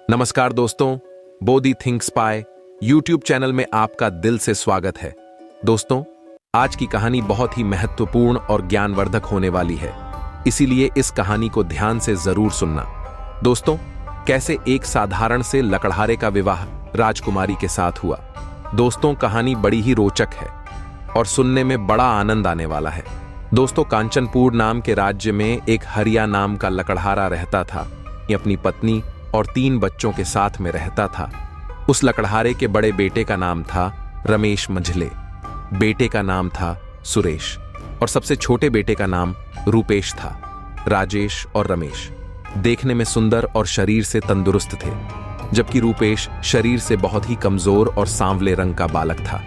नमस्कार दोस्तों, बोधी थिंक्स पाए यूट्यूब चैनल में आपका दिल से स्वागत है। दोस्तों, आज की कहानी बहुत ही महत्वपूर्ण और ज्ञानवर्धक होने वाली है, इसीलिए इस कहानी को ध्यान से जरूर सुनना। दोस्तों, कैसे एक साधारण से लकड़हारे का विवाह राजकुमारी के साथ हुआ। दोस्तों, कहानी बड़ी ही रोचक है और सुनने में बड़ा आनंद आने वाला है। दोस्तों, कांचनपुर नाम के राज्य में एक हरिया नाम का लकड़हारा रहता था। ये अपनी पत्नी और 3 बच्चों के साथ में रहता था। उस लकड़हारे के बड़े बेटे का नाम था रमेश मंझले, बेटे का नाम था सुरेश और सबसे छोटे बेटे का नाम रूपेश था। राजेश और रमेश देखने में सुंदर और शरीर से तंदुरुस्त थे, जबकि रूपेश शरीर से बहुत ही कमजोर और सांवले रंग का बालक था।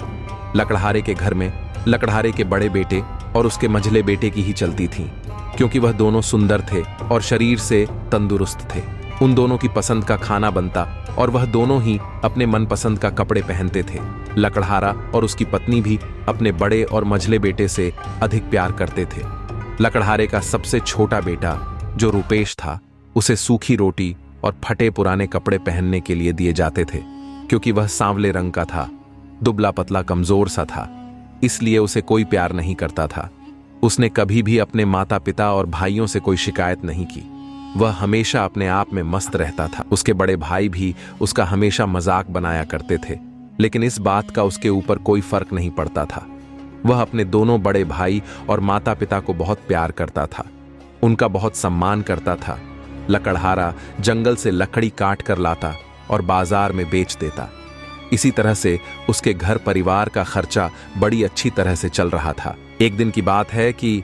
लकड़हारे के घर में लकड़हारे के बड़े बेटे और उसके मंझले बेटे की ही चलती थी, क्योंकि वह दोनों सुंदर थे और शरीर से तंदुरुस्त थे। उन दोनों की पसंद का खाना बनता और वह दोनों ही अपने मनपसंद का कपड़े पहनते थे। लकड़हारा और उसकी पत्नी भी अपने बड़े और मंझले बेटे से अधिक प्यार करते थे। लकड़हारे का सबसे छोटा बेटा जो रूपेश था, उसे सूखी रोटी और फटे पुराने कपड़े पहनने के लिए दिए जाते थे, क्योंकि वह सांवले रंग का था, दुबला पतला कमजोर सा था, इसलिए उसे कोई प्यार नहीं करता था। उसने कभी भी अपने माता पिता और भाइयों से कोई शिकायत नहीं की। वह हमेशा अपने आप में मस्त रहता था। उसके बड़े भाई भी उसका हमेशा मजाक बनाया करते थे, लेकिन इस बात का उसके ऊपर कोई फर्क नहीं पड़ता था। वह अपने दोनों बड़े भाई और माता पिता को बहुत प्यार करता था, उनका बहुत सम्मान करता था। लकड़हारा जंगल से लकड़ी काट कर लाता और बाजार में बेच देता। इसी तरह से उसके घर परिवार का खर्चा बड़ी अच्छी तरह से चल रहा था। एक दिन की बात है कि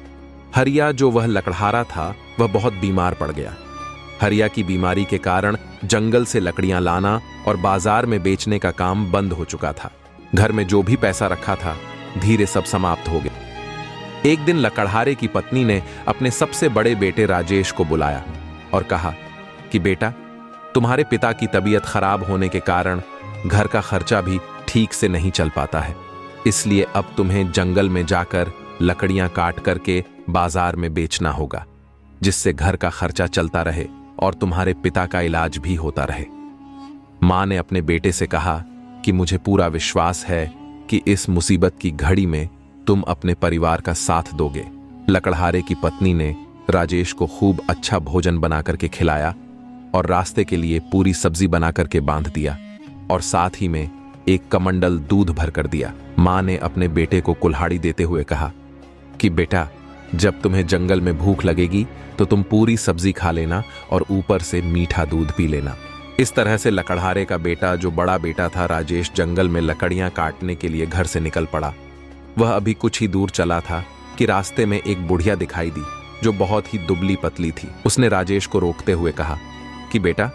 हरिया, जो वह लकड़हारा था, वह बहुत बीमार पड़ गया। हरिया की बीमारी के कारण जंगल से लकड़ियां लाना और बाजार में बेचने का काम बंद हो चुका था। घर में जो भी पैसा रखा था, धीरे सब समाप्त हो गया। एक दिन लकड़हारे की पत्नी ने अपने सबसे बड़े बेटे राजेश को बुलाया और कहा कि बेटा, तुम्हारे पिता की तबीयत खराब होने के कारण घर का खर्चा भी ठीक से नहीं चल पाता है, इसलिए अब तुम्हें जंगल में जाकर लकड़ियां काट करके बाजार में बेचना होगा, जिससे घर का खर्चा चलता रहे और तुम्हारे पिता का इलाज भी होता रहे। मां ने अपने बेटे से कहा कि मुझे पूरा विश्वास है कि इस मुसीबत की घड़ी में तुम अपने परिवार का साथ दोगे। लकड़हारे की पत्नी ने राजेश को खूब अच्छा भोजन बना करके खिलाया और रास्ते के लिए पूरी सब्जी बना करके बांध दिया और साथ ही में एक कमंडल दूध भर कर दिया। मां ने अपने बेटे को कुल्हाड़ी देते हुए कहा कि बेटा, जब तुम्हें जंगल में भूख लगेगी तो तुम पूरी सब्जी खा लेना और ऊपर से मीठा दूध पी लेना। इस तरह से लकड़हारे का बेटा, जो बड़ा बेटा था राजेश, जंगल में लकड़ियां काटने के लिए घर से निकल पड़ा। वह अभी कुछ ही दूर चला था कि रास्ते में एक बुढ़िया दिखाई दी, जो बहुत ही दुबली पतली थी। उसने राजेश को रोकते हुए कहा कि बेटा,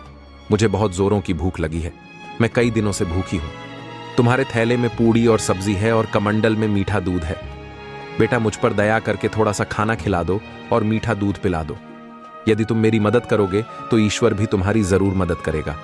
मुझे बहुत जोरों की भूख लगी है, मैं कई दिनों से भूखी हूं। तुम्हारे थैले में पूड़ी और सब्जी है और कमंडल में मीठा दूध है। बेटा, मुझ पर दया करके थोड़ा सा खाना खिला दो और मीठा दूध पिला दो। यदि तुम मेरी मदद करोगे तो ईश्वर भी तुम्हारी जरूर मदद करेगा।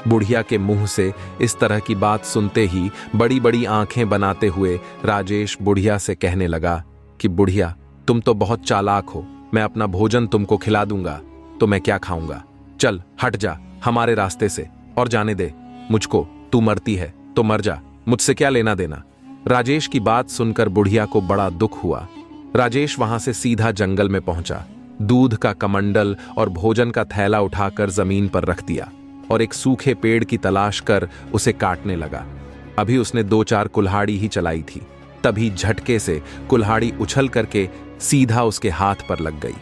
बुढ़िया के मुंह से इस तरह की बात सुनते ही बड़ी बड़ी आंखें बनाते हुए राजेश बुढ़िया से कहने लगा कि बुढ़िया, तुम तो बहुत चालाक हो, मैं अपना भोजन तुमको खिला दूंगा तो मैं क्या खाऊंगा। चल हट जा हमारे रास्ते से और जाने दे मुझको। तू मरती है तो मर जा, मुझसे क्या लेना देना। राजेश की बात सुनकर बुढ़िया को बड़ा दुख हुआ। राजेश वहां से सीधा जंगल में पहुंचा, दूध का कमंडल और भोजन का थैला उठाकर जमीन पर रख दिया और एक सूखे पेड़ की तलाश कर उसे काटने लगा। अभी उसने 2-4 कुल्हाड़ी ही चलाई थी, तभी झटके से कुल्हाड़ी उछल करके सीधा उसके हाथ पर लग गई।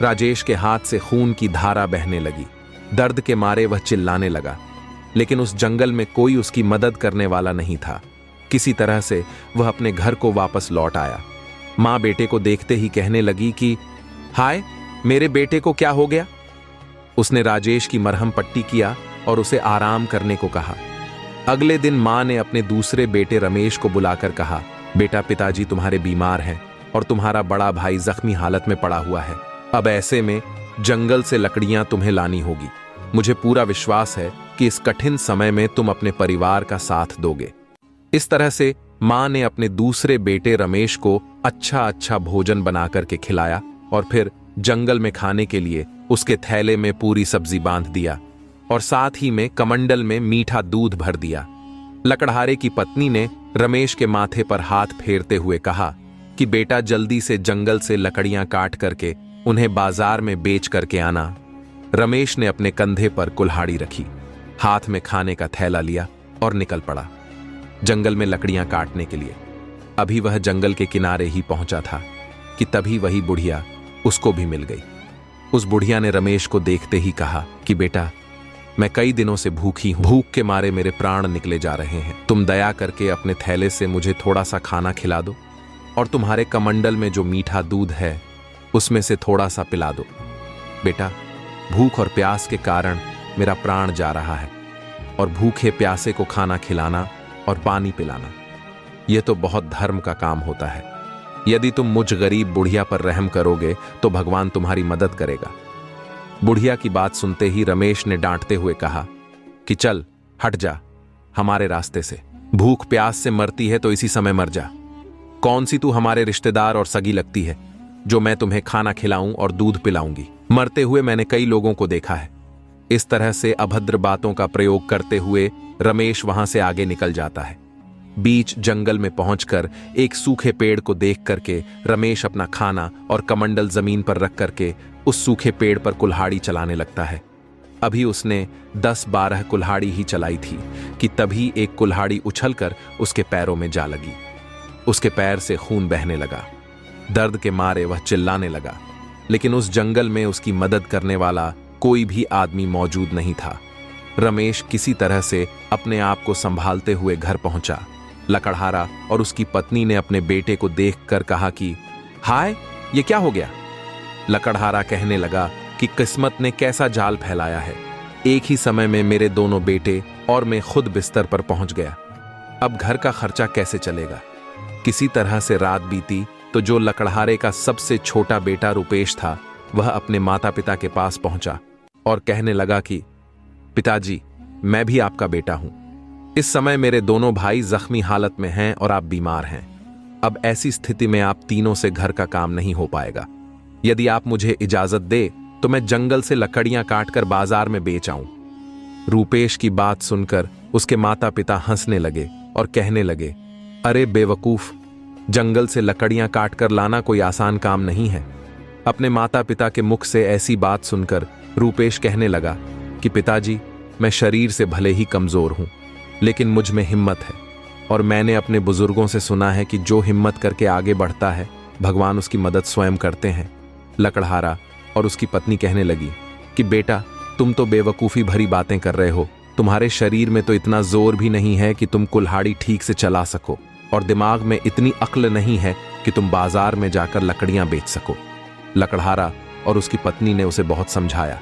राजेश के हाथ से खून की धारा बहने लगी। दर्द के मारे वह चिल्लाने लगा, लेकिन उस जंगल में कोई उसकी मदद करने वाला नहीं था। किसी तरह से वह अपने घर को वापस लौट आया। मां बेटे को देखते ही कहने लगी कि हाय, मेरे बेटे को क्या हो गया। उसने राजेश की मरहम पट्टी किया और उसे आराम करने को कहा। अगले दिन मां ने अपने दूसरे बेटे रमेश को बुलाकर कहा, बेटा, पिताजी तुम्हारे बीमार हैं और तुम्हारा बड़ा भाई जख्मी हालत में पड़ा हुआ है। अब ऐसे में जंगल से लकड़ियां तुम्हें लानी होगी। मुझे पूरा विश्वास है कि इस कठिन समय में तुम अपने परिवार का साथ दोगे। इस तरह से मां ने अपने दूसरे बेटे रमेश को अच्छा अच्छा भोजन बनाकर के खिलाया और फिर जंगल में खाने के लिए उसके थैले में पूरी सब्जी बांध दिया। और साथ ही में कमंडल में मीठा दूध भर दिया। लकड़हारे की पत्नी ने रमेश के माथे पर हाथ फेरते हुए कहा कि बेटा जल्दी से जंगल से लकड़ियां काट करके उन्हें बाजार में बेच करके आना। रमेश ने अपने कंधे पर कुल्हाड़ी रखी, हाथ में खाने का थैला लिया और निकल पड़ा जंगल में लकड़ियां काटने के लिए। अभी वह जंगल के किनारे ही पहुंचा था कि तभी वही बुढ़िया उसको भी मिल गई। उस बुढ़िया ने रमेश को देखते ही कहा कि बेटा, मैं कई दिनों से भूखी हूं, भूख के मारे मेरे प्राण निकले जा रहे हैं। तुम दया करके अपने थैले से मुझे थोड़ा सा खाना खिला दो और तुम्हारे कमंडल में जो मीठा दूध है उसमें से थोड़ा सा पिला दो। बेटा, भूख और प्यास के कारण मेरा प्राण जा रहा है और भूखे प्यासे को खाना खिलाना और पानी पिलाना यह तो बहुत धर्म का काम होता है। यदि तुम मुझ गरीब बुढ़िया पर रहम करोगे तो भगवान तुम्हारी मदद करेगा। बुढ़िया की बात सुनते ही रमेश ने डांटते हुए कहा कि चल हट जा हमारे रास्ते से। भूख प्यास से मरती है तो इसी समय मर जा। कौन सी तू हमारे रिश्तेदार और सगी लगती है जो मैं तुम्हें खाना खिलाऊं और दूध पिलाऊंगी? मरते हुए मैंने कई लोगों को देखा है। इस तरह से अभद्र बातों का प्रयोग करते हुए रमेश वहां से आगे निकल जाता है। बीच जंगल में पहुंचकर एक सूखे पेड़ को देख करके रमेश अपना खाना और कमंडल जमीन पर रख करके उस सूखे पेड़ पर कुल्हाड़ी चलाने लगता है। अभी उसने 10-12 कुल्हाड़ी ही चलाई थी कि तभी एक कुल्हाड़ी उछलकर उसके पैरों में जा लगी। उसके पैर से खून बहने लगा। दर्द के मारे वह चिल्लाने लगा, लेकिन उस जंगल में उसकी मदद करने वाला कोई भी आदमी मौजूद नहीं था। रमेश किसी तरह से अपने आप को संभालते हुए घर पहुंचा। लकड़हारा और उसकी पत्नी ने अपने बेटे को देखकर कहा कि हाय, ये क्या हो गया? लकड़हारा कहने लगा कि किस्मत ने कैसा जाल फैलाया है। एक ही समय में मेरे दोनों बेटे और मैं खुद बिस्तर पर पहुंच गया। अब घर का खर्चा कैसे चलेगा? किसी तरह से रात बीती तो जो लकड़हारे का सबसे छोटा बेटा रुपेश था वह अपने माता पिता के पास पहुंचा और कहने लगा कि पिताजी, मैं भी आपका बेटा हूं। इस समय मेरे दोनों भाई जख्मी हालत में हैं और आप बीमार हैं। अब ऐसी स्थिति में आप तीनों से घर का काम नहीं हो पाएगा। यदि आप मुझे इजाजत दे तो मैं जंगल से लकड़ियां काटकर बाजार में बेच आऊं। रूपेश की बात सुनकर उसके माता पिता हंसने लगे और कहने लगे, अरे बेवकूफ, जंगल से लकड़ियां काटकर लाना कोई आसान काम नहीं है। अपने माता पिता के मुख से ऐसी बात सुनकर रूपेश कहने लगा कि पिताजी, मैं शरीर से भले ही कमजोर हूं, लेकिन मुझ में हिम्मत है और मैंने अपने बुजुर्गों से सुना है कि जो हिम्मत करके आगे बढ़ता है भगवान उसकी मदद स्वयं करते हैं। लकड़हारा और उसकी पत्नी कहने लगी कि बेटा, तुम तो बेवकूफ़ी भरी बातें कर रहे हो। तुम्हारे शरीर में तो इतना जोर भी नहीं है कि तुम कुल्हाड़ी ठीक से चला सको और दिमाग में इतनी अक्ल नहीं है कि तुम बाजार में जाकर लकड़ियां बेच सको। लकड़हारा और उसकी पत्नी ने उसे बहुत समझाया,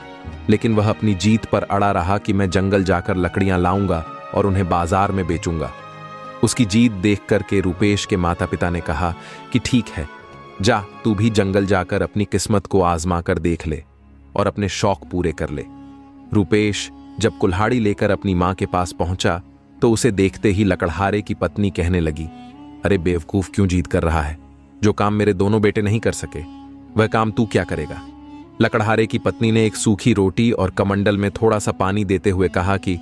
लेकिन वह अपनी जीत पर अड़ा रहा कि मैं जंगल जाकर लकड़ियां लाऊंगा और उन्हें बाजार में बेचूंगा। उसकी जीत देख करके रूपेश के माता पिता ने कहा कि ठीक है, जा तू भी जंगल जाकर अपनी किस्मत को आजमा कर देख ले और अपने शौक पूरे कर ले। रूपेश जब कुल्हाड़ी लेकर अपनी मां के पास पहुंचा तो उसे देखते ही लकड़हारे की पत्नी कहने लगी, अरे बेवकूफ, क्यों जीत कर रहा है? जो काम मेरे दोनों बेटे नहीं कर सके वह काम तू क्या करेगा? लकड़हारे की पत्नी ने एक सूखी रोटी और कमंडल में थोड़ा सा पानी देते हुए कहा कि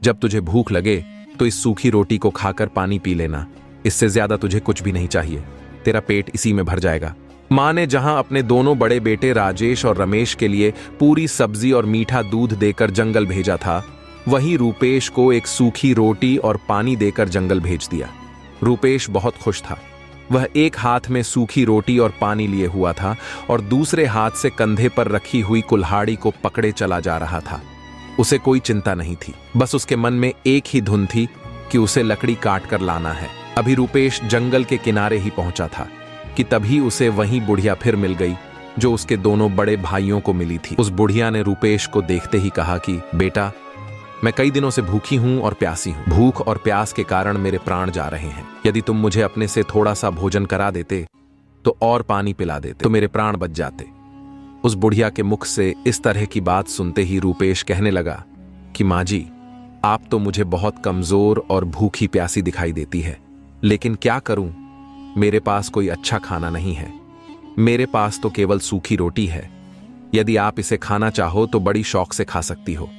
जब तुझे भूख लगे तो इस सूखी रोटी को खाकर पानी पी लेना, इससे ज्यादा तुझे कुछ भी नहीं चाहिए, तेरा पेट इसी में भर जाएगा। मां ने जहां अपने दोनों बड़े बेटे राजेश और रमेश के लिए पूरी सब्जी और मीठा दूध देकर जंगल भेजा था, वहीं रूपेश को एक सूखी रोटी और पानी देकर जंगल भेज दिया। रूपेश बहुत खुश था। वह एक हाथ में सूखी रोटी और पानी लिए हुआ था और दूसरे हाथ से कंधे पर रखी हुई कुल्हाड़ी को पकड़े चला जा रहा था। उसे कोई चिंता नहीं थी, बस उसके मन में एक ही धुन थी कि उसे लकड़ी काट कर लाना है। अभी रूपेश जंगल के किनारे ही पहुंचा था कि तभी उसे वहीं बुढ़िया फिर मिल गई जो उसके दोनों बड़े भाइयों को मिली थी। उस बुढ़िया ने रूपेश को देखते ही कहा कि बेटा, मैं कई दिनों से भूखी हूं और प्यासी हूं। भूख और प्यास के कारण मेरे प्राण जा रहे हैं। यदि तुम मुझे अपने से थोड़ा सा भोजन करा देते तो और पानी पिला देते तो मेरे प्राण बच जाते। उस बुढ़िया के मुख से इस तरह की बात सुनते ही रूपेश कहने लगा कि माँ जी, आप तो मुझे बहुत कमजोर और भूखी प्यासी दिखाई देती है, लेकिन क्या करूं, मेरे पास कोई अच्छा खाना नहीं है। मेरे पास तो केवल सूखी रोटी है। यदि आप इसे खाना चाहो तो बड़ी शौक से खा सकती हो।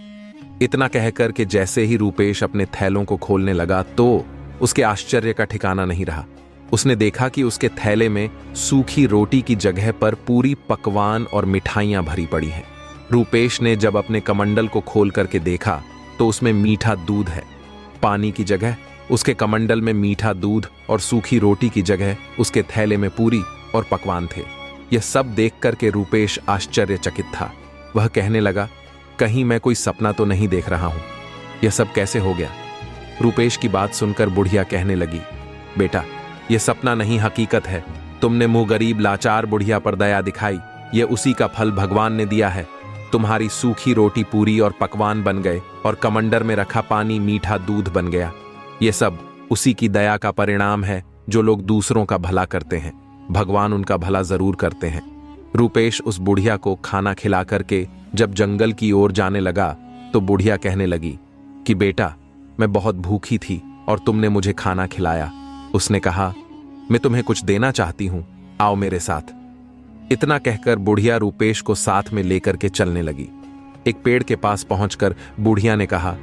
इतना कहकर कि जैसे ही रूपेश अपने थैलों को खोलने लगा तो उसके आश्चर्य का ठिकाना नहीं रहा। उसने देखा कि उसके थैले में सूखी रोटी की जगह पर पूरी पकवान और मिठाइयां भरी पड़ी हैं। रूपेश ने जब अपने कमंडल को खोल करके देखा तो उसमें मीठा दूध है। पानी की जगह उसके कमंडल में मीठा दूध और सूखी रोटी की जगह उसके थैले में पूरी और पकवान थे। यह सब देख करके रूपेश आश्चर्यचकित था। वह कहने लगा, कहीं मैं कोई सपना तो नहीं देख रहा हूं? यह सब कैसे हो गया? रूपेश की बात सुनकर बुढ़िया कहने लगी, बेटा, यह सपना नहीं, हकीकत है। तुमने मुंह गरीब लाचार बुढ़िया पर दया दिखाई, यह उसी का फल भगवान ने दिया है। तुम्हारी सूखी रोटी पूरी और पकवान बन गए और कमंडर में रखा पानी मीठा दूध बन गया। यह सब उसी की दया का परिणाम है। जो लोग दूसरों का भला करते हैं, भगवान उनका भला जरूर करते हैं। रूपेश उस बुढ़िया को खाना खिला करके जब जंगल की ओर जाने लगा तो बुढ़िया कहने लगी कि बेटा, मैं बहुत भूखी थी और तुमने मुझे खाना खिलाया। उसने कहा, मैं तुम्हें कुछ देना चाहती हूं, आओ मेरे साथ। इतना कहकर बुढ़िया रूपेश को साथ में लेकर के चलने लगी। एक पेड़ के पास पहुंचकर बुढ़िया ने कहा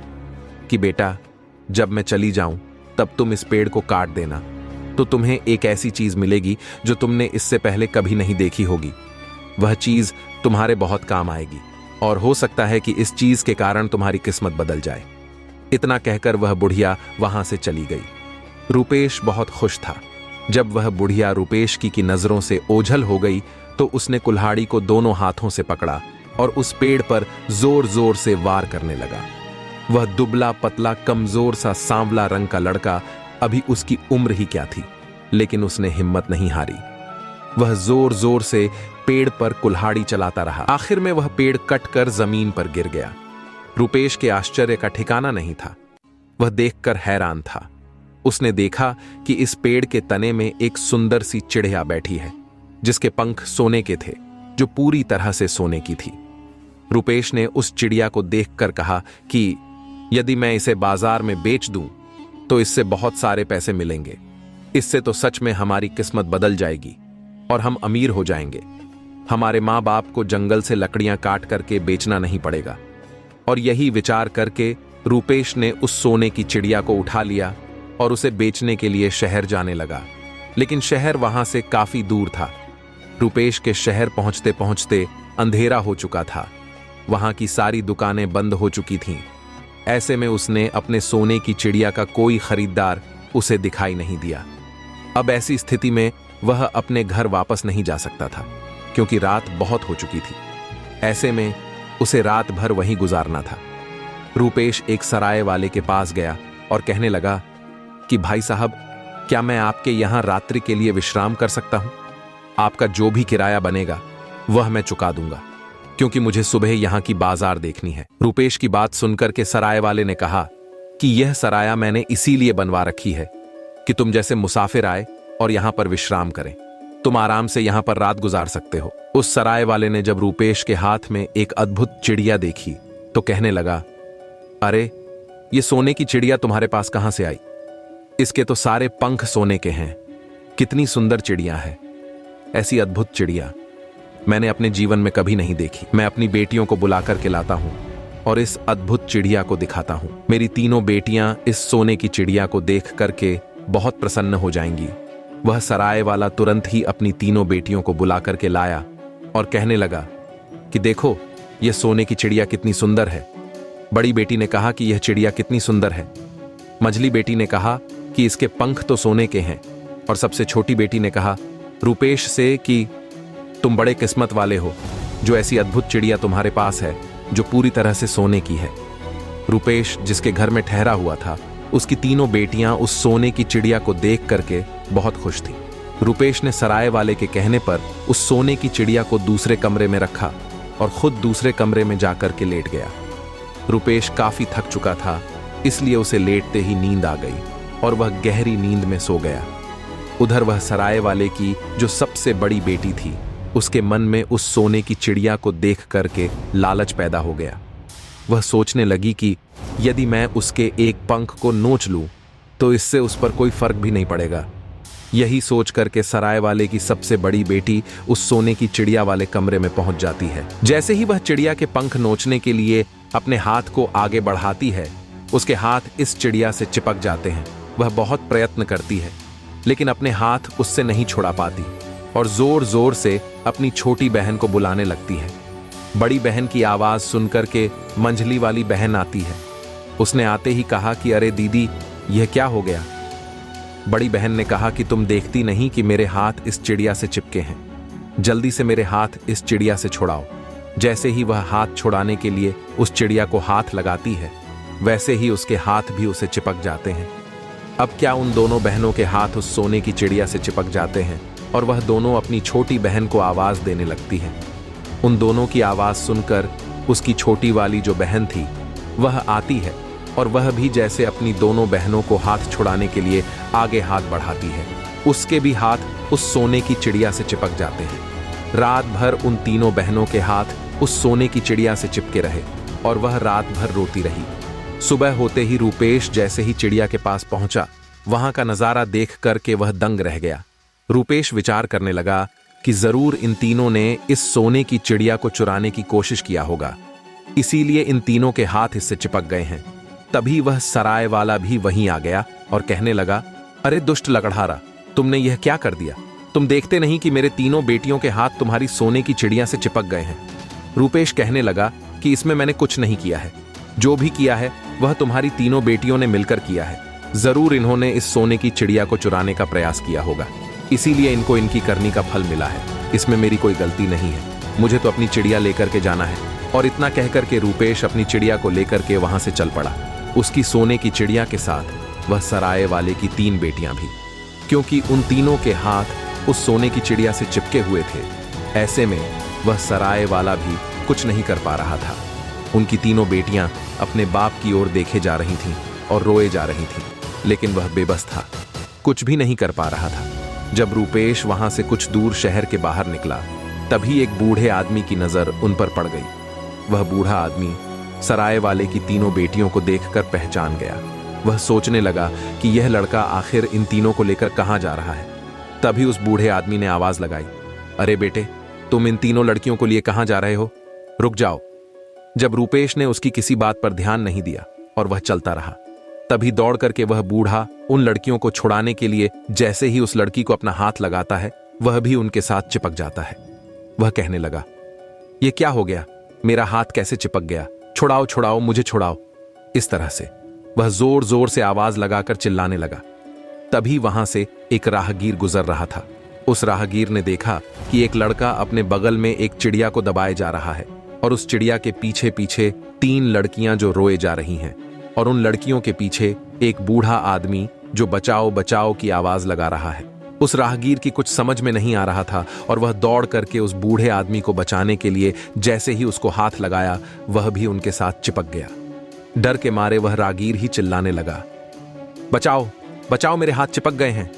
कि बेटा, जब मैं चली जाऊं तब तुम इस पेड़ को काट देना, तो तुम्हें एक ऐसी चीज मिलेगी जो तुमने इससे पहले कभी नहीं देखी होगी। वह चीज तुम्हारे बहुत काम आएगी और हो सकता है कि इस चीज के कारण तुम्हारी किस्मत बदल जाए। इतना कहकर वह बुढ़िया वहां से चली गई। रूपेश बहुत खुश था। जब वह बुढ़िया रूपेश की नजरों से ओझल हो गई तो उसने कुल्हाड़ी को दोनों हाथों से पकड़ा और उस पेड़ पर जोर जोर से वार करने लगा। वह दुबला पतला कमजोर सा सांवला रंग का लड़का, अभी उसकी उम्र ही क्या थी, लेकिन उसने हिम्मत नहीं हारी। वह जोर जोर से पेड़ पर कुल्हाड़ी चलाता रहा। आखिर में वह पेड़ कटकर जमीन पर गिर गया। रूपेश के आश्चर्य का ठिकाना नहीं था। वह देखकर हैरान था। उसने देखा कि इस पेड़ के तने में एक सुंदर सी चिड़िया बैठी है, जिसके पंख सोने के थे, जो पूरी तरह से सोने की थी। रूपेश ने उस चिड़िया को देखकर कहा कि यदि मैं इसे बाजार में बेच दूं तो इससे बहुत सारे पैसे मिलेंगे। इससे तो सच में हमारी किस्मत बदल जाएगी और हम अमीर हो जाएंगे। हमारे माँ बाप को जंगल से लकड़ियां काट करके बेचना नहीं पड़ेगा। और यही विचार करके रूपेश ने उस सोने की चिड़िया को उठा लिया और उसे बेचने के लिए शहर जाने लगा। लेकिन शहर वहां से काफी दूर था। रूपेश के शहर पहुंचते पहुंचते अंधेरा हो चुका था। वहां की सारी दुकानें बंद हो चुकी थीं। ऐसे में उसने अपने सोने की चिड़िया का कोई खरीदार उसे दिखाई नहीं दिया। अब ऐसी स्थिति में वह अपने घर वापस नहीं जा सकता था, क्योंकि रात बहुत हो चुकी थी। ऐसे में उसे रात भर वहीं गुजारना था। रूपेश एक सराय वाले के पास गया और कहने लगा कि भाई साहब, क्या मैं आपके यहां रात्रि के लिए विश्राम कर सकता हूं? आपका जो भी किराया बनेगा वह मैं चुका दूंगा, क्योंकि मुझे सुबह यहां की बाजार देखनी है। रूपेश की बात सुनकर के सराय वाले ने कहा कि यह सराया मैंने इसीलिए बनवा रखी है कि तुम जैसे मुसाफिर आए और यहां पर विश्राम करें। तुम आराम से यहां पर रात गुजार सकते हो। उस सराय वाले ने जब रूपेश के हाथ में एक अद्भुत चिड़िया देखी तो कहने लगा, अरे, ये सोने की चिड़िया तुम्हारे पास कहां से आई? इसके तो सारे पंख सोने के हैं। कितनी सुंदर चिड़िया है। ऐसी अद्भुत चिड़िया मैंने अपने जीवन में कभी नहीं देखी। मैं अपनी बेटियों को बुला करके लाता हूं और इस अद्भुत चिड़िया को दिखाता हूं। मेरी तीनों बेटियां इस सोने की चिड़िया को देख करके बहुत प्रसन्न हो जाएंगी। वह सराय वाला तुरंत ही अपनी तीनों बेटियों को बुला करके लाया और कहने लगा कि देखो, यह सोने की चिड़िया कितनी सुंदर है। बड़ी बेटी ने कहा कि यह चिड़िया कितनी सुंदर है। मझली बेटी ने कहा कि इसके पंख तो सोने के हैं। और सबसे छोटी बेटी ने कहा रूपेश से कि तुम बड़े किस्मत वाले हो, जो ऐसी अद्भुत चिड़िया तुम्हारे पास है जो पूरी तरह से सोने की है। रूपेश जिसके घर में ठहरा हुआ था, उसकी तीनों बेटियां उस सोने की चिड़िया को देख करके बहुत खुश थीं। रूपेश ने सराय वाले के कहने पर उस सोने की चिड़िया को दूसरे कमरे में रखा और खुद दूसरे कमरे में जाकर के लेट गया। रूपेश काफी थक चुका था, इसलिए उसे लेटते ही नींद आ गई और वह गहरी नींद में सो गया। उधर वह सराय वाले की जो सबसे बड़ी बेटी थी, उसके मन में उस सोने की चिड़िया को देख करके लालच पैदा हो गया। वह सोचने लगी कि यदि मैं उसके एक पंख को नोच लूं तो इससे उस पर कोई फर्क भी नहीं पड़ेगा। यही सोच करके सराय वाले की सबसे बड़ी बेटी उस सोने की चिड़िया वाले कमरे में पहुंच जाती है। जैसे ही वह चिड़िया के पंख नोचने के लिए अपने हाथ को आगे बढ़ाती है, उसके हाथ इस चिड़िया से चिपक जाते हैं। वह बहुत प्रयत्न करती है, लेकिन अपने हाथ उससे नहीं छुड़ा पाती और जोर जोर से अपनी छोटी बहन को बुलाने लगती है। बड़ी बहन की आवाज सुनकर के मंझली वाली बहन आती है। उसने आते ही कहा कि अरे दीदी, यह क्या हो गया? बड़ी बहन ने कहा कि तुम देखती नहीं कि मेरे हाथ इस चिड़िया से चिपके हैं, जल्दी से मेरे हाथ इस चिड़िया से छुड़ाओ। जैसे ही वह हाथ छुड़ाने के लिए उस चिड़िया को हाथ लगाती है, वैसे ही उसके हाथ भी उसे चिपक जाते हैं। अब क्या उन दोनों बहनों के हाथ उस सोने की चिड़िया से चिपक जाते हैं और वह दोनों अपनी छोटी बहन को आवाज देने लगती हैं। उन दोनों की आवाज सुनकर उसकी छोटी वाली जो बहन थी वह आती है और वह भी जैसे अपनी दोनों बहनों को हाथ छुड़ाने के लिए आगे हाथ बढ़ाती है, उसके भी हाथ उस सोने की चिड़िया से चिपक जाते हैं। रात भर उन तीनों बहनों के हाथ उस सोने की चिड़िया से चिपके रहे और वह रात भर रोती रही। सुबह होते ही रूपेश जैसे ही चिड़िया के पास पहुंचा, वहां का नजारा देख करके वह दंग रह गया। रूपेश विचार करने लगा कि जरूर इन तीनों ने इस सोने की चिड़िया को चुराने की कोशिश किया होगा, इसीलिए इन तीनों के हाथ इससे चिपक गए हैं। तभी वह सराय वाला भी वहीं आ गया और कहने लगा, अरे दुष्ट लकड़हारा, तुमने यह क्या कर दिया? तुम देखते नहीं कि मेरे तीनों बेटियों के हाथ तुम्हारी सोने की चिड़िया से चिपक गए हैं। रूपेश कहने लगा कि इसमें मैंने कुछ नहीं किया है, जो भी किया है वह तुम्हारी तीनों बेटियों ने मिलकर किया है। जरूर इन्होंने इस सोने की चिड़िया को चुराने का प्रयास किया होगा, इसीलिए इनको इनकी करनी का फल मिला है। इसमें मेरी कोई गलती नहीं है, मुझे तो अपनी चिड़िया लेकर के जाना है। और इतना कहकर के रूपेश अपनी चिड़िया को लेकर के वहां से चल पड़ा, उसकी सोने की चिड़िया के साथ वह सराय वाले की 3 बेटियां भी, क्योंकि उन तीनों के हाथ उस सोने की चिड़िया से चिपके हुए थे। ऐसे में वह सराय वाला भी कुछ नहीं कर पा रहा था। उनकी तीनों बेटियां अपने बाप की ओर देखे जा रही थीं और रोए जा रही थीं, लेकिन वह बेबस था, कुछ भी नहीं कर पा रहा था। जब रूपेश वहां से कुछ दूर शहर के बाहर निकला, तभी एक बूढ़े आदमी की नजर उन पर पड़ गई। वह बूढ़ा आदमी सराय वाले की तीनों बेटियों को देखकर पहचान गया। वह सोचने लगा कि यह लड़का आखिर इन तीनों को लेकर कहां जा रहा है। तभी उस बूढ़े आदमी ने आवाज लगाई, अरे बेटे, तुम इन तीनों लड़कियों को लिए कहां जा रहे हो? रुक जाओ। जब रूपेश ने उसकी किसी बात पर ध्यान नहीं दिया और वह चलता रहा, तभी दौड़ करके वह बूढ़ा उन लड़कियों को छुड़ाने के लिए जैसे ही उस लड़की को अपना हाथ लगाता है, वह भी उनके साथ चिपक जाता है। वह कहने लगा, यह क्या हो गया? मेरा हाथ कैसे चिपक गया? छुड़ाओ छुड़ाओ, मुझे छुड़ाओ। इस तरह से वह जोर जोर से आवाज लगाकर चिल्लाने लगा। तभी वहां से एक राहगीर गुजर रहा था। उस राहगीर ने देखा कि एक लड़का अपने बगल में एक चिड़िया को दबाए जा रहा है और उस चिड़िया के पीछे पीछे 3 लड़कियां जो रोए जा रही हैं, और उन लड़कियों के पीछे एक बूढ़ा आदमी जो बचाओ बचाओ की आवाज लगा रहा है। उस राहगीर की कुछ समझ में नहीं आ रहा था और वह दौड़ करके उस बूढ़े आदमी को बचाने के लिए जैसे ही उसको हाथ लगाया, वह भी उनके साथ चिपक गया। डर के मारे वह राहगीर ही चिल्लाने लगा, बचाओ बचाओ, मेरे हाथ चिपक गए हैं।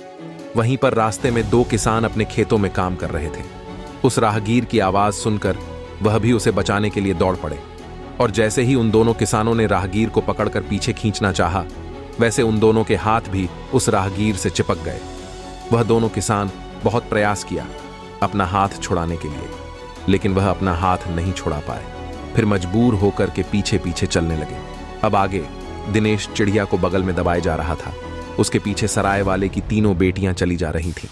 वहीं पर रास्ते में 2 किसान अपने खेतों में काम कर रहे थे। उस राहगीर की आवाज सुनकर वह भी उसे बचाने के लिए दौड़ पड़े, और जैसे ही उन दोनों किसानों ने राहगीर को पकड़कर पीछे खींचना चाहा, वैसे उन दोनों के हाथ भी उस राहगीर से चिपक गए। वह दोनों किसान बहुत प्रयास किया अपना हाथ छुड़ाने के लिए, लेकिन वह अपना हाथ नहीं छुड़ा पाए। फिर मजबूर होकर के पीछे पीछे चलने लगे। अब आगे दिनेश चिड़िया को बगल में दबाए जा रहा था, उसके पीछे सराय वाले की 3 बेटियां चली जा रही थीं।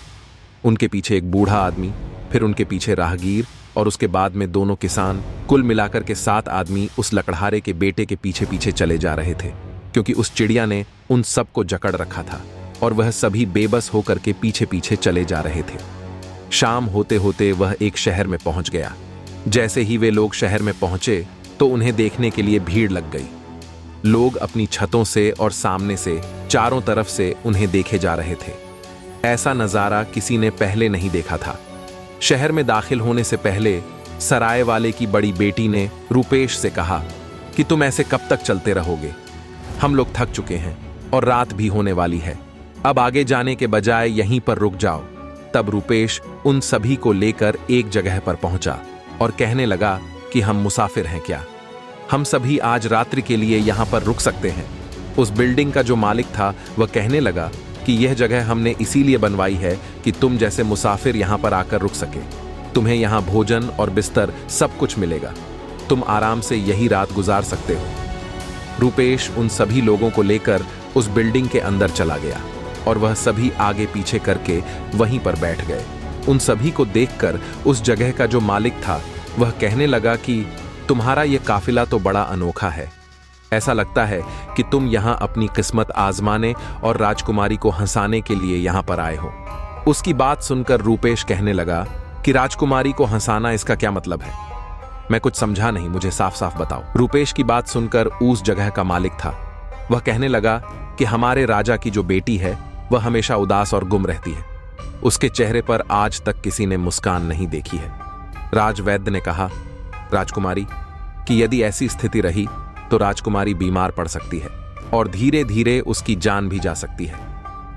उनके पीछे एक बूढ़ा आदमी, फिर उनके पीछे राहगीर, और उसके बाद में 2 किसान, कुल मिलाकर के 7 आदमी उस लकड़हारे के बेटे के पीछे पीछे चले जा रहे थे, क्योंकि उस चिड़िया ने उन सबको जकड़ रखा था और वह सभी बेबस होकर के पीछे पीछे चले जा रहे थे। शाम होते होते वह एक शहर में पहुंच गया। जैसे ही वे लोग शहर में पहुंचे तो उन्हें देखने के लिए भीड़ लग गई। लोग अपनी छतों से और सामने से चारों तरफ से उन्हें देखे जा रहे थे। ऐसा नजारा किसी ने पहले नहीं देखा था। शहर में दाखिल होने से पहले सराय वाले की बड़ी बेटी ने रूपेश से कहा कि तुम ऐसे कब तक चलते रहोगे? हम लोग थक चुके हैं और रात भी होने वाली है, अब आगे जाने के बजाय यहीं पर रुक जाओ। तब रूपेश उन सभी को लेकर एक जगह पर पहुंचा और कहने लगा कि हम मुसाफिर हैं क्या? हम सभी आज रात्रि के लिए यहां पर रुक सकते हैं। उस बिल्डिंग का जो मालिक था वह कहने लगा कि यह जगह हमने इसीलिए बनवाई है कि तुम जैसे मुसाफिर यहां पर आकर रुक सके। तुम्हें यहां भोजन और बिस्तर सब कुछ मिलेगा। तुम आराम से यही रात गुजार सकते हो। रूपेश उन सभी लोगों को लेकर उस बिल्डिंग के अंदर चला गया और वह सभी आगे पीछे करके वहीं पर बैठ गए। उन सभी को देखकर उस जगह का जो मालिक था वह कहने लगा कि तुम्हारा यह काफिला तो बड़ा अनोखा है। ऐसा लगता है कि तुम यहां अपनी किस्मत आजमाने और राजकुमारी को हंसाने के लिए यहां पर आए हो। उसकी बात सुनकर रूपेश कहने लगा कि राजकुमारी को हंसाना, इसका क्या मतलब है? मैं कुछ समझा नहीं, मुझे साफ साफ बताओ। रूपेश की बात सुनकर उस जगह का मालिक था वह कहने लगा कि हमारे राजा की जो बेटी है वह हमेशा उदास और गुम रहती है। उसके चेहरे पर आज तक किसी ने मुस्कान नहीं देखी है। राजवैद्य ने कहा, राजकुमारी, कि यदि ऐसी स्थिति रही तो राजकुमारी बीमार पड़ सकती है और धीरे धीरे उसकी जान भी जा सकती है।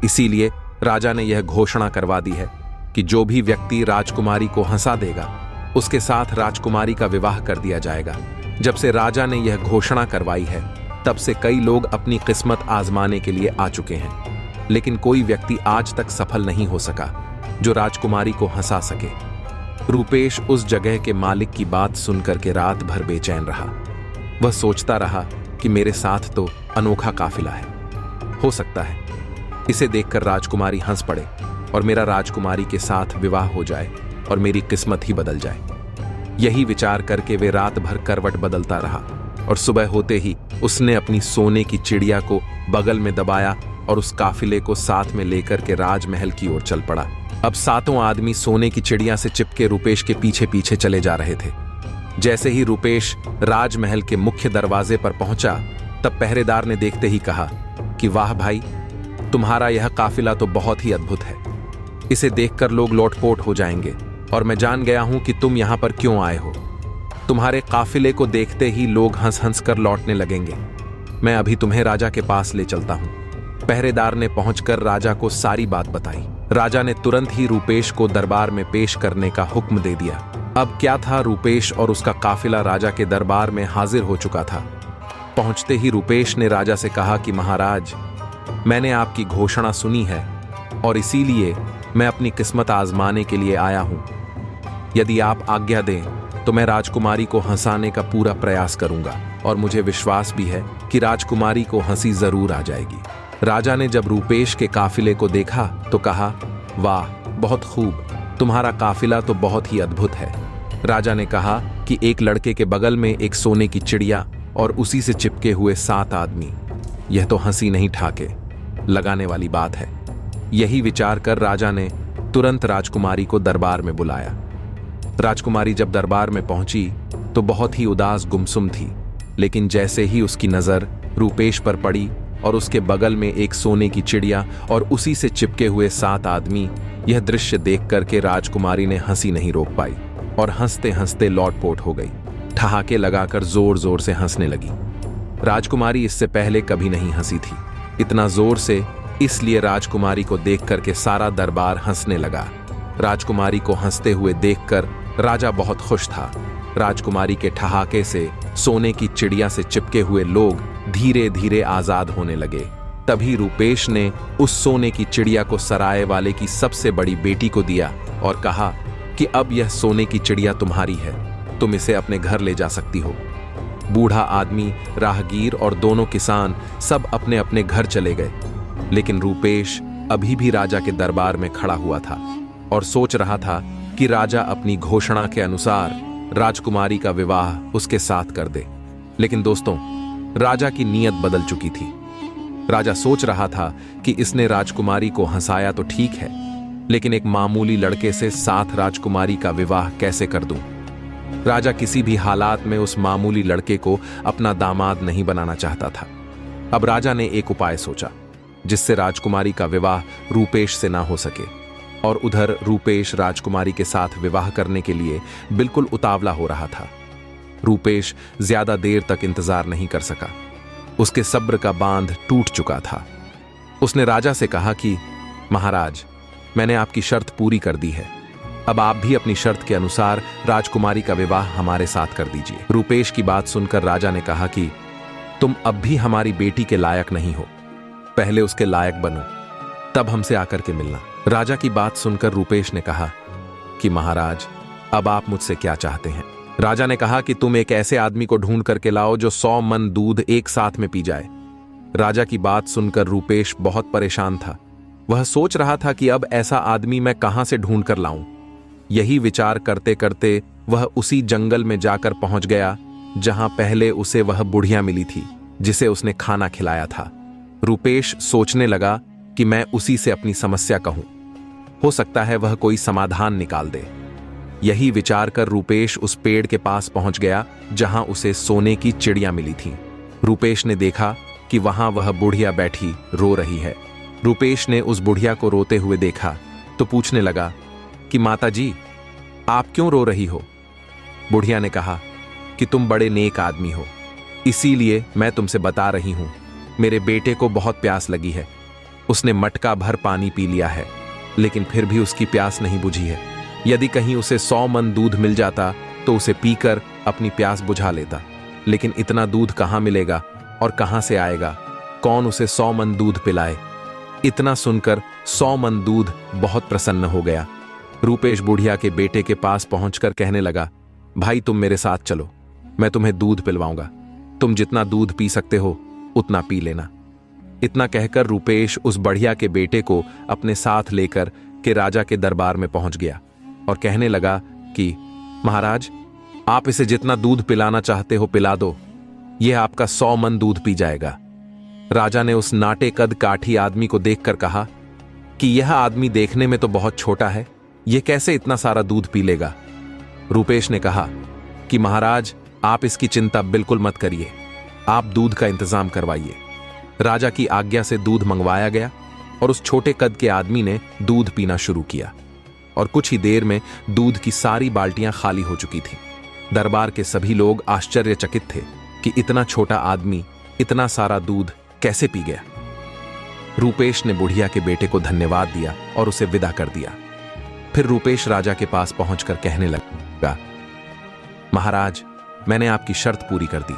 इसीलिए राजा ने यह घोषणा करवा दी है कि जो भी व्यक्ति राजकुमारी को हंसा देगा उसके साथ राजकुमारी का विवाह कर दिया जाएगा। जब से राजा ने यह घोषणा करवाई है तब से कई लोग अपनी किस्मत आजमाने के लिए आ चुके हैं, लेकिन कोई व्यक्ति आज तक सफल नहीं हो सका जो राजकुमारी को हंसा सके। रूपेश उस जगह के मालिक की बात सुनकर के रात भर बेचैन रहा। वह सोचता रहा कि मेरे साथ तो अनोखा काफिला है, हो सकता है इसे देखकर राजकुमारी हंस पड़े और मेरा राजकुमारी के साथ विवाह हो जाए और मेरी किस्मत ही बदल जाए। यही विचार करके वे रात भर करवट बदलता रहा और सुबह होते ही उसने अपनी सोने की चिड़िया को बगल में दबाया और उस काफिले को साथ में लेकर के राजमहल की ओर चल पड़ा। अब सातों आदमी सोने की चिड़िया से चिपके रूपेश के पीछे पीछे चले जा रहे थे। जैसे ही रूपेश राजमहल के मुख्य दरवाजे पर पहुंचा तब पहरेदार ने देखते ही कहा कि वाह भाई, तुम्हारा यह काफिला तो बहुत ही अद्भुत है। इसे देखकर लोग लोटपोट हो जाएंगे और मैं जान गया हूं कि तुम यहां पर क्यों आए हो। तुम्हारे काफिले को देखते ही लोग हंस हंस कर लौटने लगेंगे। मैं अभी तुम्हें राजा के पास ले चलता हूं। पहरेदार ने पहुंचकर राजा को सारी बात बताई। राजा ने तुरंत ही रूपेश को दरबार में पेश करने का हुक्म दे दिया। अब क्या था, रूपेश और उसका काफिला राजा के दरबार में हाजिर हो चुका था। पहुंचते ही रूपेश ने राजा से कहा कि महाराज, मैंने आपकी घोषणा सुनी है और इसीलिए मैं अपनी किस्मत आजमाने के लिए आया हूं। यदि आप आज्ञा दें तो मैं राजकुमारी को हंसाने का पूरा प्रयास करूंगा और मुझे विश्वास भी है कि राजकुमारी को हंसी जरूर आ जाएगी। राजा ने जब रूपेश के काफिले को देखा तो कहा, वाह, बहुत खूब, तुम्हारा काफिला तो बहुत ही अद्भुत है। राजा ने कहा कि एक लड़के के बगल में एक सोने की चिड़िया और उसी से चिपके हुए 7 आदमी, यह तो हंसी नहीं ठाके लगाने वाली बात है। यही विचार कर राजा ने तुरंत राजकुमारी को दरबार में बुलाया। राजकुमारी जब दरबार में पहुंची तो बहुत ही उदास गुमसुम थी, लेकिन जैसे ही उसकी नजर रूपेश पर पड़ी और उसके बगल में एक सोने की चिड़िया और उसी से चिपके हुए 7 आदमी, यह दृश्य देख करके राजकुमारी ने हंसी नहीं रोक पाई और हंसते हंसते लौटपोट हो गई। ठहाके लगाकर जोर जोर से हंसने लगी। राजकुमारी इससे पहले कभी नहीं हंसी थी इतना जोर से, इसलिए राजकुमारी को देख करके सारा दरबार हंसने लगा। राजकुमारी को हंसते हुए देखकर राजा बहुत खुश था। राजकुमारी के ठहाके से सोने की चिड़िया से चिपके हुए लोग धीरे धीरे आजाद होने लगे। तभी रूपेश ने उस सोने की चिड़िया को सराय वाले की सबसे बड़ी बेटी को दिया और कहा कि अब यह सोने की चिड़िया तुम्हारी है, तुम इसे अपने घर ले जा सकती हो। बूढ़ा आदमी, राहगीर और दोनों किसान सब अपने अपने घर चले गए, लेकिन रूपेश अभी भी राजा के दरबार में खड़ा हुआ था और सोच रहा था कि राजा अपनी घोषणा के अनुसार राजकुमारी का विवाह उसके साथ कर दे। लेकिन दोस्तों, राजा की नीयत बदल चुकी थी। राजा सोच रहा था कि इसने राजकुमारी को हंसाया तो ठीक है, लेकिन एक मामूली लड़के से साथ राजकुमारी का विवाह कैसे कर दूं? राजा किसी भी हालात में उस मामूली लड़के को अपना दामाद नहीं बनाना चाहता था। अब राजा ने एक उपाय सोचा जिससे राजकुमारी का विवाह रूपेश से ना हो सके, और उधर रूपेश राजकुमारी के साथ विवाह करने के लिए बिल्कुल उतावला हो रहा था। रूपेश ज्यादा देर तक इंतजार नहीं कर सका। उसके सब्र का बांध टूट चुका था। उसने राजा से कहा कि महाराज, मैंने आपकी शर्त पूरी कर दी है, अब आप भी अपनी शर्त के अनुसार राजकुमारी का विवाह हमारे साथ कर दीजिए। रूपेश की बात सुनकर राजा ने कहा कि तुम अब भी हमारी बेटी के लायक नहीं हो, पहले उसके लायक बनो, तब हमसे आकर के मिलना। राजा की बात सुनकर रूपेश ने कहा कि महाराज, अब आप मुझसे क्या चाहते हैं? राजा ने कहा कि तुम एक ऐसे आदमी को ढूंढ करके लाओ जो 100 मन दूध एक साथ में पी जाए। राजा की बात सुनकर रूपेश बहुत परेशान था। वह सोच रहा था कि अब ऐसा आदमी मैं कहां से ढूंढ कर लाऊं। यही विचार करते करते वह उसी जंगल में जाकर पहुंच गया जहां पहले उसे वह बुढ़िया मिली थी जिसे उसने खाना खिलाया था। रूपेश सोचने लगा कि मैं उसी से अपनी समस्या कहूं, हो सकता है वह कोई समाधान निकाल दे। यही विचार कर रूपेश उस पेड़ के पास पहुंच गया जहां उसे सोने की चिड़िया मिली थी। रूपेश ने देखा कि वहां वह बुढ़िया बैठी रो रही है। रूपेश ने उस बुढ़िया को रोते हुए देखा तो पूछने लगा कि माता जी, आप क्यों रो रही हो? बुढ़िया ने कहा कि तुम बड़े नेक आदमी हो, इसीलिए मैं तुमसे बता रही हूं। मेरे बेटे को बहुत प्यास लगी है। उसने मटका भर पानी पी लिया है, लेकिन फिर भी उसकी प्यास नहीं बुझी है। यदि कहीं उसे 100 मन दूध मिल जाता तो उसे पीकर अपनी प्यास बुझा लेता, लेकिन इतना दूध कहां मिलेगा और कहां से आएगा? कौन उसे 100 मन दूध पिलाए? इतना सुनकर 100 मन दूध बहुत प्रसन्न हो गया। रूपेश बुढ़िया के बेटे के पास पहुंचकर कहने लगा, भाई तुम मेरे साथ चलो, मैं तुम्हें दूध पिलवाऊंगा। तुम जितना दूध पी सकते हो उतना पी लेना। इतना कहकर रूपेश उस बढ़िया के बेटे को अपने साथ लेकर के राजा के दरबार में पहुंच गया और कहने लगा कि महाराज, आप इसे जितना दूध पिलाना चाहते हो पिला दो, यह आपका 100 मन दूध पी जाएगा। राजा ने उस नाटे कद काठी आदमी को देखकर कहा कि यह आदमी देखने में तो बहुत छोटा है, यह कैसे इतना सारा दूध पी लेगा? रूपेश ने कहा कि महाराज, आप इसकी चिंता बिल्कुल मत करिए, आप दूध का इंतजाम करवाइए। राजा की आज्ञा से दूध मंगवाया गया और उस छोटे कद के आदमी ने दूध पीना शुरू किया और कुछ ही देर में दूध की सारी बाल्टियां खाली हो चुकी थीं। दरबार के सभी लोग आश्चर्यचकित थे कि इतना छोटा आदमी इतना सारा दूध कैसे पी गया। रूपेश ने बुढ़िया के बेटे को धन्यवाद दिया और उसे विदा कर दिया। फिर रूपेश राजा के पास पहुंचकर कहने लगा, महाराज, मैंने आपकी शर्त पूरी कर दी।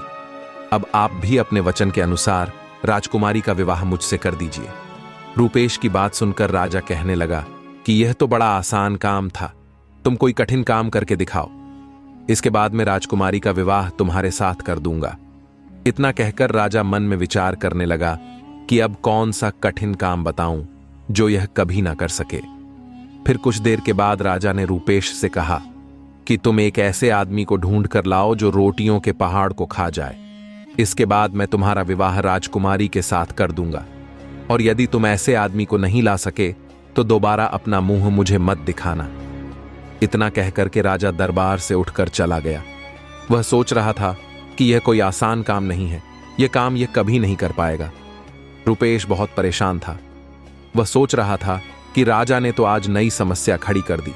अब आप भी अपने वचन के अनुसार राजकुमारी का विवाह मुझसे कर दीजिए। रूपेश की बात सुनकर राजा कहने लगा कि यह तो बड़ा आसान काम था, तुम कोई कठिन काम करके दिखाओ, इसके बाद मैं राजकुमारी का विवाह तुम्हारे साथ कर दूंगा। इतना कहकर राजा मन में विचार करने लगा कि अब कौन सा कठिन काम बताऊं जो यह कभी ना कर सके। फिर कुछ देर के बाद राजा ने रूपेश से कहा कि तुम एक ऐसे आदमी को ढूंढ कर लाओ जो रोटियों के पहाड़ को खा जाए। इसके बाद मैं तुम्हारा विवाह राजकुमारी के साथ कर दूंगा, और यदि तुम ऐसे आदमी को नहीं ला सके तो दोबारा अपना मुंह मुझे मत दिखाना। इतना कहकर के राजा दरबार से उठकर चला गया। वह सोच रहा था कि यह कोई आसान काम नहीं है, यह काम यह कभी नहीं कर पाएगा। रूपेश बहुत परेशान था। वह सोच रहा था कि राजा ने तो आज नई समस्या खड़ी कर दी।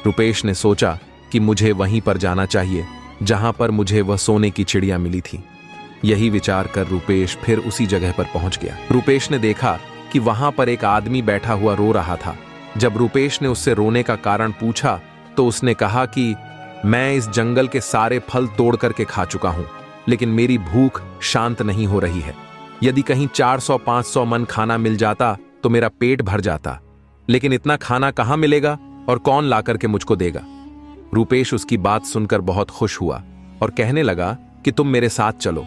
रूपेश ने सोचा कि मुझे वहीं पर जाना चाहिए जहां पर मुझे वह सोने की चिड़िया मिली थी। यही विचार कर रूपेश फिर उसी जगह पर पहुंच गया। रूपेश ने देखा कि वहां पर एक आदमी बैठा हुआ रो रहा था। जब रूपेश ने उससे रोने का कारण पूछा तो उसने कहा कि मैं इस जंगल के सारे फल तोड़ करके खा चुका हूं, लेकिन मेरी भूख शांत नहीं हो रही है। यदि कहीं 400-500 मन खाना मिल जाता तो मेरा पेट भर जाता, लेकिन इतना खाना कहां मिलेगा और कौन ला करके मुझको देगा? रूपेश उसकी बात सुनकर बहुत खुश हुआ और कहने लगा कि तुम मेरे साथ चलो,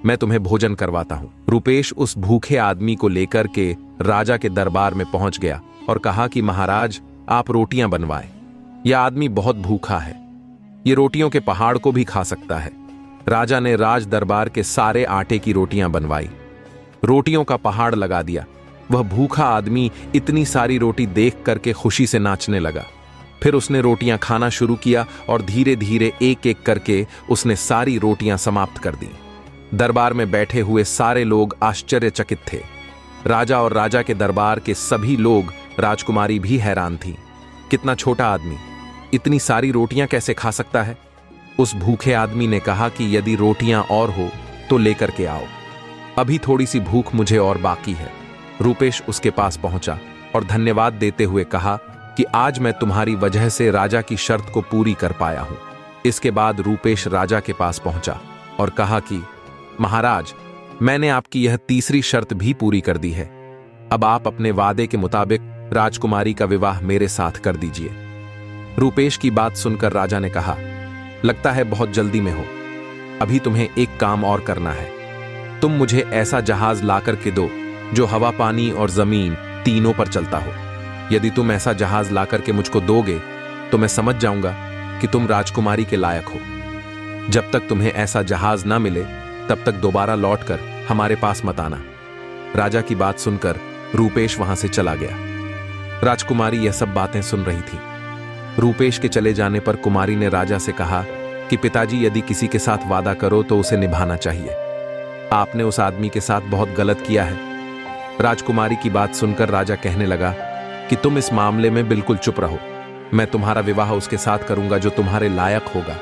मैं तुम्हें भोजन करवाता हूं। रूपेश उस भूखे आदमी को लेकर के राजा के दरबार में पहुंच गया और कहा कि महाराज, आप रोटियां बनवाएं। यह आदमी बहुत भूखा है, ये रोटियों के पहाड़ को भी खा सकता है। राजा ने राज दरबार के सारे आटे की रोटियां बनवाई, रोटियों का पहाड़ लगा दिया। वह भूखा आदमी इतनी सारी रोटी देख करके खुशी से नाचने लगा। फिर उसने रोटियां खाना शुरू किया और धीरे धीरे एक एक करके उसने सारी रोटियां समाप्त कर दी। दरबार में बैठे हुए सारे लोग आश्चर्यचकित थे। राजा और राजा के दरबार के सभी लोग, राजकुमारी भी हैरान थी। कितना छोटा आदमी इतनी सारी रोटियां कैसे खा सकता है? उस भूखे आदमी ने कहा कि यदि रोटियां और हो तो लेकर के आओ, अभी थोड़ी सी भूख मुझे और बाकी है। रूपेश उसके पास पहुंचा और धन्यवाद देते हुए कहा कि आज मैं तुम्हारी वजह से राजा की शर्त को पूरी कर पाया हूं। इसके बाद रूपेश राजा के पास पहुंचा और कहा कि महाराज, मैंने आपकी यह तीसरी शर्त भी पूरी कर दी है। अब आप अपने वादे के मुताबिक राजकुमारी का विवाह मेरे साथ कर दीजिए। रूपेश की बात सुनकर राजा ने कहा लगता है बहुत जल्दी में हो। अभी तुम्हें एक काम और करना है। तुम मुझे ऐसा जहाज ला करके दो जो हवा, पानी और जमीन तीनों पर चलता हो। यदि तुम ऐसा जहाज ला करके मुझको दोगे तो मैं समझ जाऊंगा कि तुम राजकुमारी के लायक हो। जब तक तुम्हें ऐसा जहाज ना मिले तब तक दोबारा लौटकर हमारे पास मत आना। राजा की बात सुनकर रूपेश वहां से चला गया। राजकुमारी यह सब बातें सुन रही थी। रूपेश के चले जाने पर कुमारी ने राजा से कहा कि पिताजी, यदि किसी के साथ वादा करो तो उसे निभाना चाहिए। आपने उस आदमी के साथ बहुत गलत किया है। राजकुमारी की बात सुनकर राजा कहने लगा कि तुम इस मामले में बिल्कुल चुप रहो। मैं तुम्हारा विवाह उसके साथ करूंगा जो तुम्हारे लायक होगा।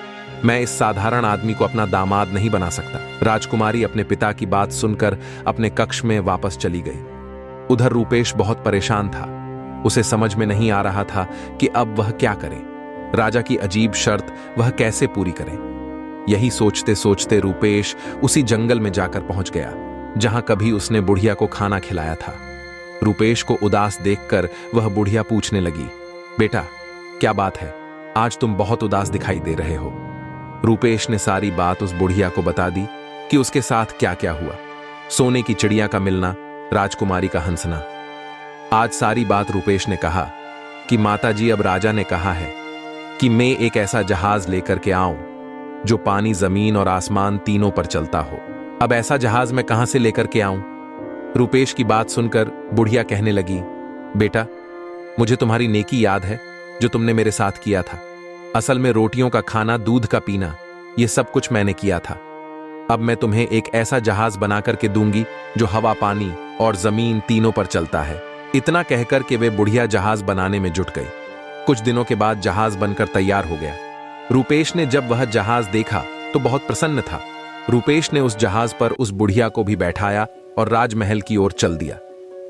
मैं इस साधारण आदमी को अपना दामाद नहीं बना सकता। राजकुमारी अपने पिता की बात सुनकर अपने कक्ष में वापस चली गई। उधर रूपेश बहुत परेशान था। उसे समझ में नहीं आ रहा था कि अब वह क्या करे। राजा की अजीब शर्त वह कैसे पूरी करे। यही सोचते सोचते रूपेश उसी जंगल में जाकर पहुंच गया जहां कभी उसने बुढ़िया को खाना खिलाया था। रूपेश को उदास देखकर वह बुढ़िया पूछने लगी, बेटा क्या बात है, आज तुम बहुत उदास दिखाई दे रहे हो। रूपेश ने सारी बात उस बुढ़िया को बता दी कि उसके साथ क्या क्या हुआ। सोने की चिड़िया का मिलना, राजकुमारी का हंसना। आज सारी बात रूपेश ने कहा कि माताजी, अब राजा ने कहा है कि मैं एक ऐसा जहाज लेकर के आऊं जो पानी, जमीन और आसमान तीनों पर चलता हो। अब ऐसा जहाज मैं कहां से लेकर के आऊं? रूपेश की बात सुनकर बुढ़िया कहने लगी, बेटा मुझे तुम्हारी नेकी याद है जो तुमने मेरे साथ किया था। असल में रोटियों का खाना, दूध का पीना, यह सब कुछ मैंने किया था। अब मैं तुम्हें एक ऐसा जहाज बना करके दूंगी जो हवा, पानी और जमीन तीनों पर चलता है। इतना कहकर के वे बुढ़िया जहाज बनाने में जुट गई। कुछ दिनों के बाद जहाज बनकर तैयार हो गया। रूपेश ने जब वह जहाज देखा तो बहुत प्रसन्न था। रूपेश ने उस जहाज पर उस बुढ़िया को भी बैठाया और राजमहल की ओर चल दिया।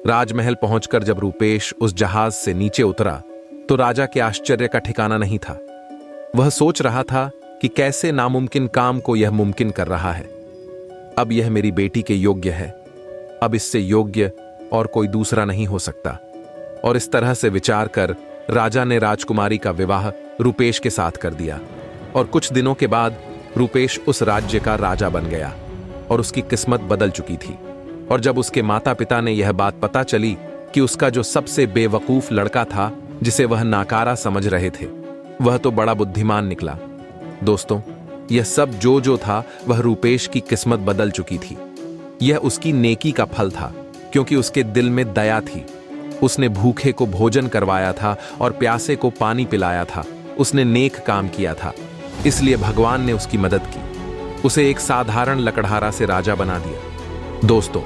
राजमहल पहुंचकर जब रूपेश उस जहाज से नीचे उतरा तो राजा के आश्चर्य का ठिकाना नहीं था। वह सोच रहा था कि कैसे नामुमकिन काम को यह मुमकिन कर रहा है। अब यह मेरी बेटी के योग्य है। अब इससे योग्य और कोई दूसरा नहीं हो सकता। और इस तरह से विचार कर राजा ने राजकुमारी का विवाह रूपेश के साथ कर दिया। और कुछ दिनों के बाद रूपेश उस राज्य का राजा बन गया और उसकी किस्मत बदल चुकी थी। और जब उसके माता पिता ने यह बात पता चली कि उसका जो सबसे बेवकूफ लड़का था, जिसे वह नाकारा समझ रहे थे, वह तो बड़ा बुद्धिमान निकला। दोस्तों, यह सब जो था वह रूपेश की किस्मत बदल चुकी थी। यह उसकी नेकी का फल था, क्योंकि उसके दिल में दया थी। उसने भूखे को भोजन करवाया था और प्यासे को पानी पिलाया था। उसने नेक काम किया था, इसलिए भगवान ने उसकी मदद की। उसे एक साधारण लकड़हारा से राजा बना दिया। दोस्तों,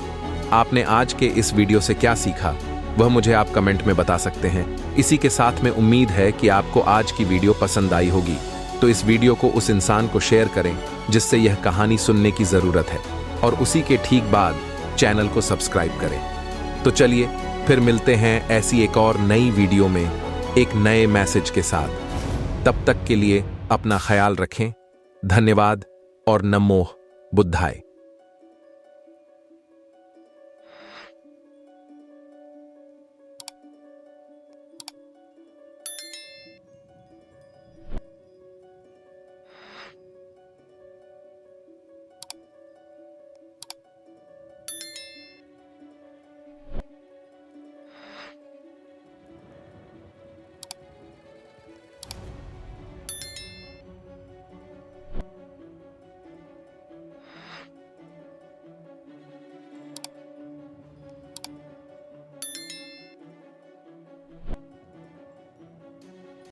आपने आज के इस वीडियो से क्या सीखा वह मुझे आप कमेंट में बता सकते हैं। इसी के साथ में उम्मीद है कि आपको आज की वीडियो पसंद आई होगी। तो इस वीडियो को उस इंसान को शेयर करें जिससे यह कहानी सुनने की जरूरत है, और उसी के ठीक बाद चैनल को सब्सक्राइब करें। तो चलिए फिर मिलते हैं ऐसी एक और नई वीडियो में एक नए मैसेज के साथ। तब तक के लिए अपना ख्याल रखें। धन्यवाद और नमो बुद्धाय।